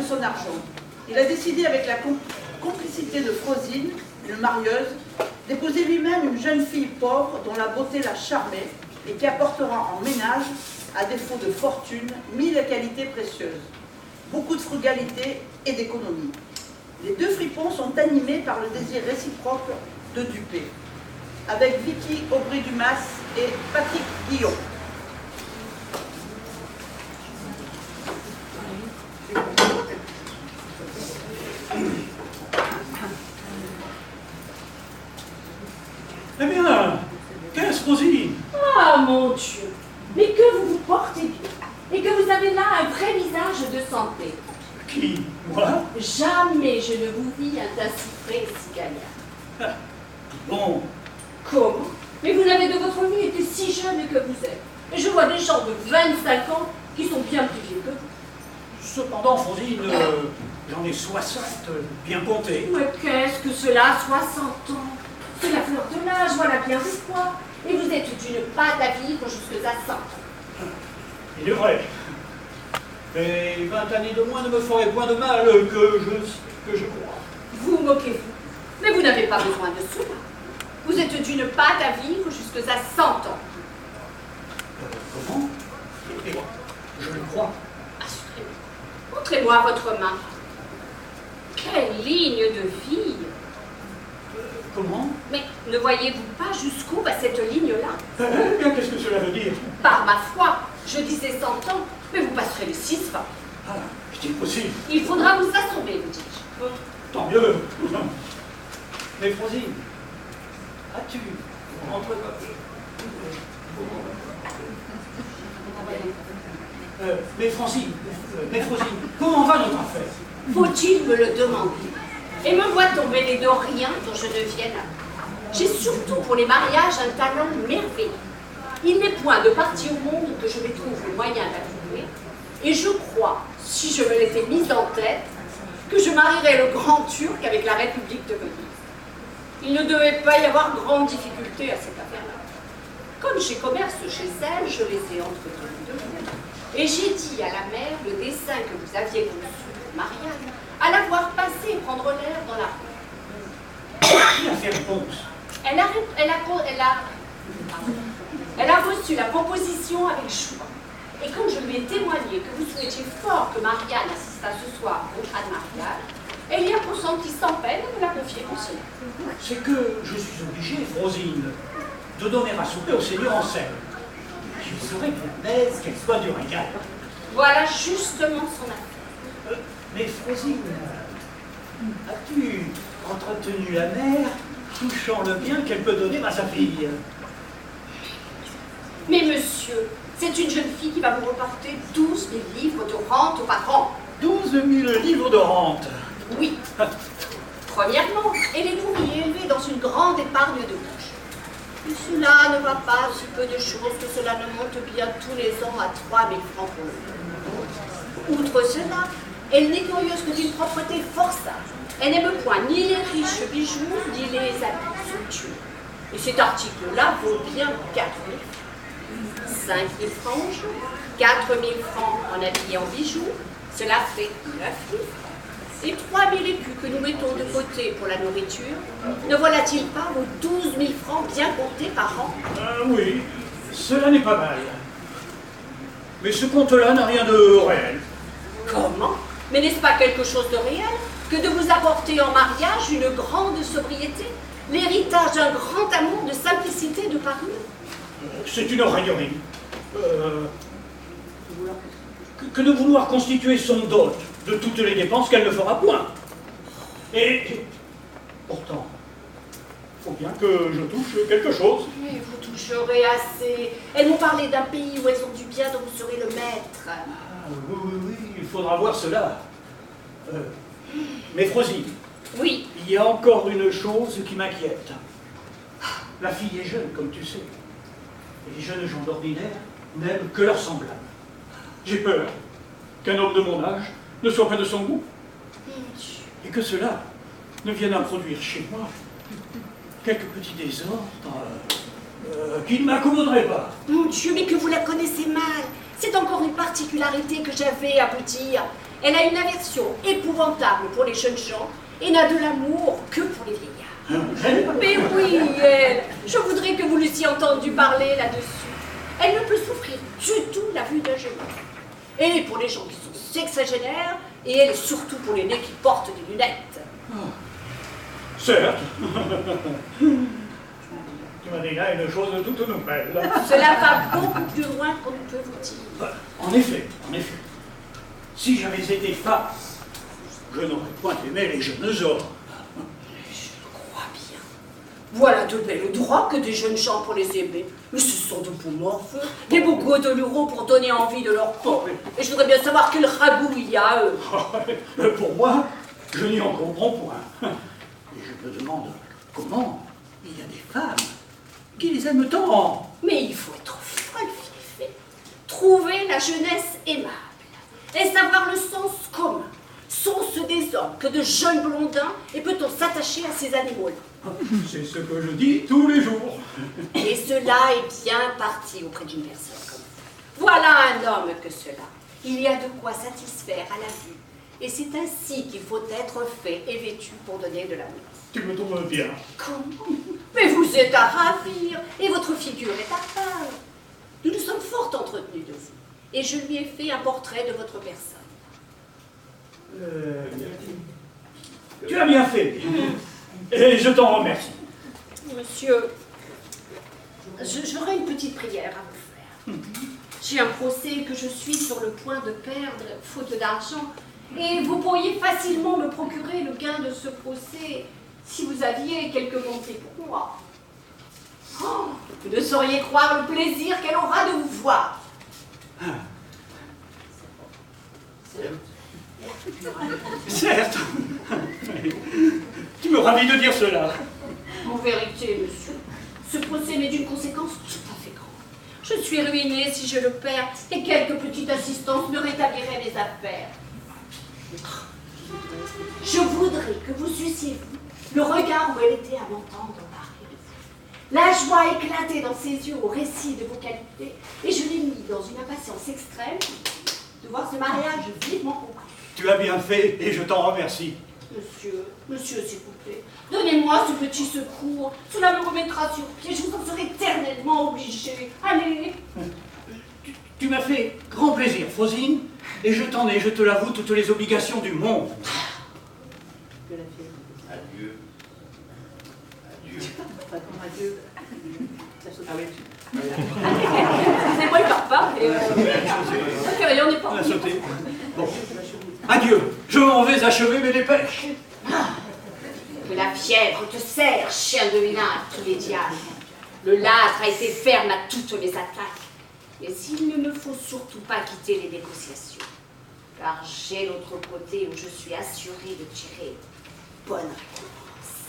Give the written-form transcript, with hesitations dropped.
son argent. Il a décidé, avec la complicité de Frosine, une marieuse, d'épouser lui-même une jeune fille pauvre dont la beauté l'a charmé et qui apportera en ménage, à défaut de fortune, 1000 qualités précieuses. Beaucoup de frugalité et d'économie. Les deux fripons sont animés par le désir réciproque de duper, avec Vicky Aubry-Dumas et Patrick Guillon. Eh bien, qu'est-ce, Rosine? Ah, mon Dieu! Mais que vous vous portez bien, et que vous avez là un vrai visage de santé. Qui? Moi? Jamais je ne vous vis ainsi frais et si gaillard. Ah, bon. Comment? Mais vous n'avez de votre vie été si jeune que vous êtes. Et je vois des gens de 25 ans qui sont bien plus vieux que vous. Cependant, Rosine, j'en ai 60, bien compté. Mais qu'est-ce que cela, 60 ans? C'est la fleur de l'âge, voilà bien pourquoi. Et vous êtes d'une pâte à vivre jusqu'à 100 ans. Il est vrai. Mais 20 années de moins ne me feraient point de mal que je crois. Vous moquez-vous. Mais vous n'avez pas besoin de cela. Vous êtes d'une pâte à vivre jusqu'à 100 ans. Comment? Et je le crois. Assurément. Montrez-moi votre main. Quelle ligne de vie! Comment? Mais ne voyez-vous pas jusqu'où va cette ligne-là? Eh bien, qu'est-ce que cela veut dire? Par ma foi, je disais 100 ans, mais vous passerez les 6 fois. Ah, c'est impossible. Il faudra vous assommer, vous dis-je. Tant mieux. Mais Frosine, as-tu rentré mais Frosine, comment va notre affaire? Faut-il me le demander? Et me voit-on mêler de rien dont je ne vienne à? J'ai surtout pour les mariages un talent merveilleux. Il n'est point de parti au monde que je ne trouve le moyen d'attribuer, et je crois, si je me l'étais mise en tête, que je marierais le grand Turc avec la République de Venise. Il ne devait pas y avoir grande difficulté à cette affaire-là. Comme j'ai commerce chez elle, je les ai entretenus de vous. Et j'ai dit à la mère le dessein que vous aviez conçu pour Marianne, à la voir passer et prendre l'air dans la rue. Qui a fait réponse? Elle a reçu la proposition avec joie. Et quand je lui ai témoigné que vous souhaitiez fort que Marianne assistât ce soir à mariage, elle y a consenti sans peine et me l'a confié en cela. C'est que je suis obligé, Frosine, de donner à souper au Seigneur Anselme. Je serais bien aise qu'elle soit du régal. Voilà justement son affaire. Mais Frosine, as-tu entretenu la mère, touchant le bien qu'elle peut donner à sa fille? Mais monsieur, c'est une jeune fille qui va vous reporter 12 000 livres de rente par an. 12 000 livres de rente. Oui. Premièrement, elle est ouvrière élevée dans une grande épargne de bouche. Et cela ne va pas si peu de choses que cela ne monte bien tous les ans à 3 000 francs pour le. Outre cela, elle n'est curieuse que d'une propreté forçable. Elle n'aime point ni les riches bijoux, ni les habits somptueux. Et cet article-là vaut bien 4 000 francs. 5 000 francs au jour, 4 000 francs en habits et en bijoux, cela fait 9 000 francs. Et 3 000 écus que nous mettons de côté pour la nourriture, ne voilà-t-il pas vos 12 000 francs bien comptés par an? Oui, cela n'est pas mal. Mais ce compte-là n'a rien de réel. Comment? Mais n'est-ce pas quelque chose de réel que de vous apporter en mariage une grande sobriété, l'héritage d'un grand amour de simplicité de parure? C'est une raillerie. Que de vouloir constituer son dot de toutes les dépenses qu'elle ne fera point. Et pourtant, il faut bien que je touche quelque chose. Mais vous toucherez assez. Elles m'ont parlé d'un pays où elles ont du bien dont vous serez le maître. Ah, oui, il faudra voir cela. Mais Frosine, Oui. il y a encore une chose qui m'inquiète. La fille est jeune, comme tu sais. Et les jeunes gens d'ordinaire n'aiment que leurs semblables. J'ai peur qu'un homme de mon âge ne soit pas de son goût. Et que cela ne vienne introduire chez moi quelques petits désordres qui ne m'accommoderaient pas. Mon Dieu, mais que vous la connaissez mal. C'est encore une particularité que j'avais à vous dire. Elle a une aversion épouvantable pour les jeunes gens et n'a de l'amour que pour les vieillards. Mais oui, elle, je voudrais que vous l'eussiez entendu parler là-dessus. Elle ne peut souffrir du tout la vue d'un jeune homme. Et pour les gens qui sont sexagénaires, et elle est surtout pour les nez qui portent des lunettes. Certes. Tu m'as dit là une chose toute nouvelle. Cela va beaucoup plus loin qu'on ne peut vous dire. En effet. Si j'avais été femme, je n'aurais point aimé les jeunes hommes. Je le crois bien. Voilà de belles droits que des jeunes gens pour les aimer. Mais ce sont de beaux morpheux, des beaux godelureaux pour donner envie de leur peau. Et je voudrais bien savoir quel ragoût il y a à eux. Pour moi, je n'y en comprends point. Et je me demande comment il y a des femmes qui les aiment tant. Mais il faut être folle, Philippe. Trouver la jeunesse aimable et savoir le sens commun. Sont-ce des hommes que de jeunes blondins et peut-on s'attacher à ces animaux-là? C'est ce que je dis tous les jours. Et cela est bien parti auprès d'une personne comme vous. Voilà un homme que cela. Il y a de quoi satisfaire à la vue. Et c'est ainsi qu'il faut être fait et vêtu pour donner de l'amour. Tu me trouves bien. Comment? Mais vous êtes à ravir et votre figure est à part. Nous nous sommes fort entretenus de vous. Et je lui ai fait un portrait de votre personne. Tu as bien fait. Et je t'en remercie. Monsieur, j'aurais une petite prière à vous faire. J'ai un procès que je suis sur le point de perdre, faute d'argent, et vous pourriez facilement me procurer le gain de ce procès si vous aviez quelques bontés pour moi. Oh, vous ne sauriez croire le plaisir qu'elle aura de vous voir. Certes. Tu me ravis de dire cela. En vérité, monsieur, ce procès m'est d'une conséquence tout à fait grande. Je suis ruinée si je le perds, et quelques petites assistances me rétabliraient mes affaires. Je voudrais que vous eussiez vu le regard où elle était à m'entendre parler de vous. La joie éclatait dans ses yeux au récit de vos qualités, et je l'ai mis dans une impatience extrême de voir ce mariage vivement conclu. Tu as bien fait et je t'en remercie. Monsieur, s'il vous plaît, donnez-moi ce petit secours. Cela me remettra sur pied. Je vous en serai éternellement obligée. Allez. Tu m'as fait grand plaisir, Frosine, et je t'en ai, je te l'avoue, toutes les obligations du monde. Adieu. Adieu. Ah oui. C'est moi, il part pas. Ça fait rien, on n'est pas. On a sauté. Bon. Adieu. Je m'en vais achever mes dépêches. Que la fièvre te serre, chien de vinard, tous les diables. Le ladre a été ferme à toutes mes attaques. Mais il ne me faut surtout pas quitter les négociations. Car j'ai l'autre côté où je suis assurée de tirer bonne récompense.